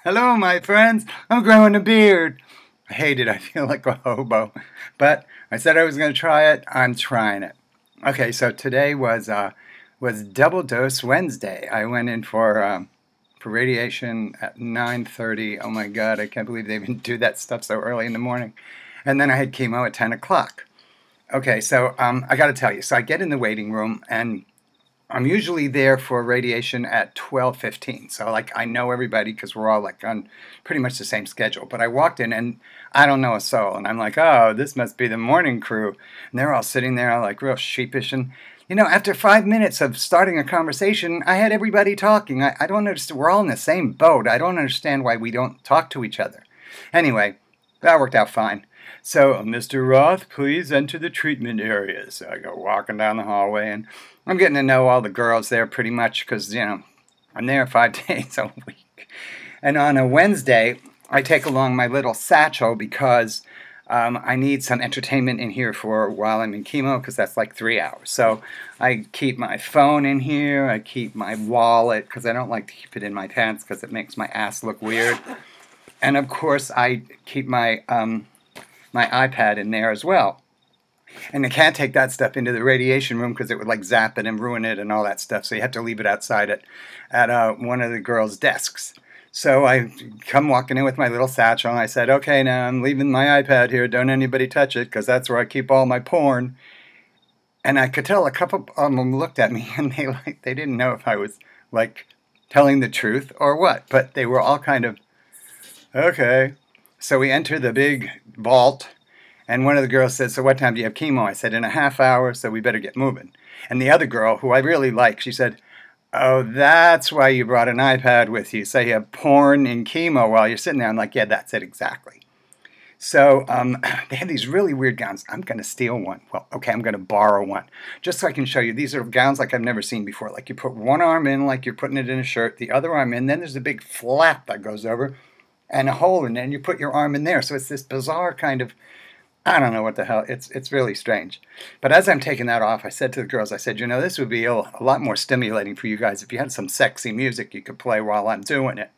Hello, my friends. I'm growing a beard. I hate it. I feel like a hobo. But I said I was going to try it. I'm trying it. Okay, so today was Double Dose Wednesday. I went in for radiation at 9:30. Oh my God, I can't believe they even do that stuff so early in the morning. And then I had chemo at 10 o'clock. Okay, so I got to tell you. So I get in the waiting room, and I'm usually there for radiation at 12:15. So like I know everybody because we're all like on pretty much the same schedule. But I walked in and I don't know a soul. And I'm like, oh, this must be the morning crew. And they're all sitting there like real sheepish. And after 5 minutes of starting a conversation, I had everybody talking. I don't understand. We're all in the same boat. I don't understand why we don't talk to each other. Anyway, that worked out fine. So, Mr. Roth, please enter the treatment area. So I go walking down the hallway, and I'm getting to know all the girls there pretty much because, I'm there 5 days a week. And on a Wednesday, I take along my little satchel because I need some entertainment in here for while I'm in chemo because that's like 3 hours. So I keep my phone in here. I keep my wallet because I don't like to keep it in my pants because it makes my ass look weird. And, of course, I keep my iPad in there as well. And you can't take that stuff into the radiation room because it would like zap it and ruin it and all that stuff. So you have to leave it outside at one of the girls' desks. So I come walking in with my little satchel and I said, okay, now I'm leaving my iPad here. Don't anybody touch it because that's where I keep all my porn. And I could tell a couple of them looked at me and they didn't know if I was like telling the truth or what. But they were all kind of, okay. So we enter the big vault, and one of the girls said, so what time do you have chemo? I said, in a half hour, so we better get moving. And the other girl, who I really like, she said, oh, that's why you brought an iPad with you. So you have porn and chemo while you're sitting there. I'm like, yeah, that's it exactly. So they have these really weird gowns. I'm going to steal one. Well, okay, I'm going to borrow one. Just so I can show you. These are gowns like I've never seen before. Like you put one arm in like you're putting it in a shirt, the other arm in, then there's a big flap that goes over, and a hole in it, and you put your arm in there. So it's this bizarre kind of, I don't know what the hell, it's really strange. But as I'm taking that off, I said to the girls, I said, this would be a lot more stimulating for you guys if you had some sexy music you could play while I'm doing it.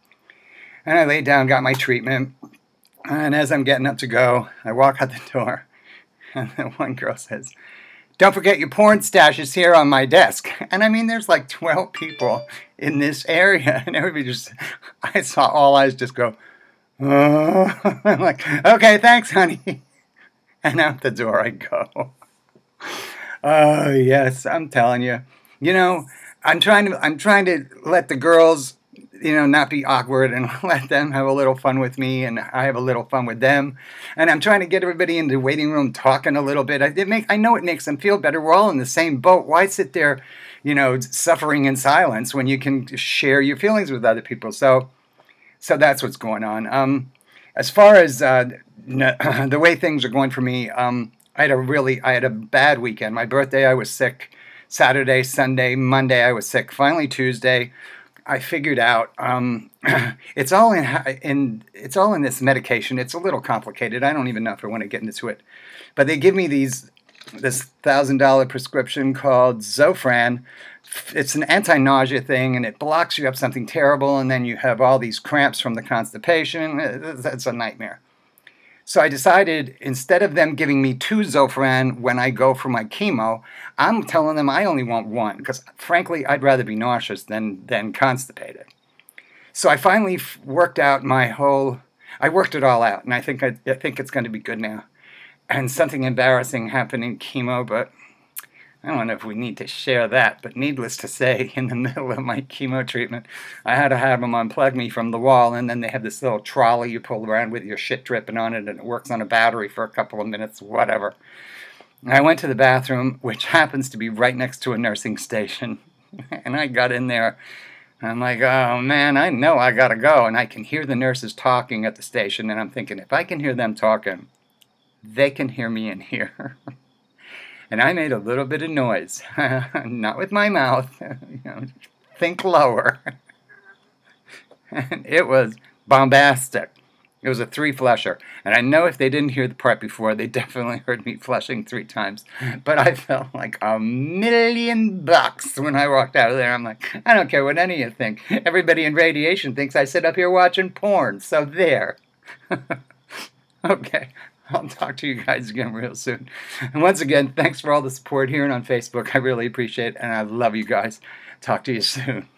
And I laid down, got my treatment, and as I'm getting up to go, I walk out the door, and then one girl says, don't forget your porn stash is here on my desk. And I mean, there's like 12 people in this area, and everybody just, I saw all eyes just go, oh. I'm like, okay, thanks, honey. And out the door I go. Oh, yes, I'm telling you. I'm trying to let the girls, not be awkward and let them have a little fun with me and I have a little fun with them. And I'm trying to get everybody in the waiting room talking a little bit. I know it makes them feel better. We're all in the same boat. Why sit there, suffering in silence when you can share your feelings with other people? So that's what's going on. As far as the way things are going for me, I had a bad weekend. My birthday, I was sick. Saturday, Sunday, Monday, I was sick. Finally, Tuesday, I figured out it's all in this medication. It's a little complicated. I don't even know if I want to get into it, but they give me this $1,000 prescription called Zofran. It's an anti-nausea thing, and it blocks you up something terrible, and then you have all these cramps from the constipation. It's a nightmare. So I decided, instead of them giving me 2 Zofran when I go for my chemo, I'm telling them I only want 1, because frankly, I'd rather be nauseous than constipated. So I finally worked out I worked it all out, and I think it's going to be good now. And something embarrassing happened in chemo, but I don't know if we need to share that, but needless to say, in the middle of my chemo treatment, I had to have them unplug me from the wall, and then they have this little trolley you pull around with your shit dripping on it, and it works on a battery for a couple of minutes, whatever. And I went to the bathroom, which happens to be right next to a nursing station, and I got in there, and I'm like, oh man, I know I gotta go, and I can hear the nurses talking at the station, and I'm thinking, if I can hear them talking, they can hear me in here. And I made a little bit of noise, not with my mouth, think lower. And it was bombastic. It was a 3-flusher. And I know if they didn't hear the part before, they definitely heard me flushing 3 times. But I felt like $1,000,000 when I walked out of there. I'm like, I don't care what any of you think. Everybody in radiation thinks I sit up here watching porn. So there. Okay. I'll talk to you guys again real soon. And once again, thanks for all the support here and on Facebook. I really appreciate it. And I love you guys. Talk to you soon.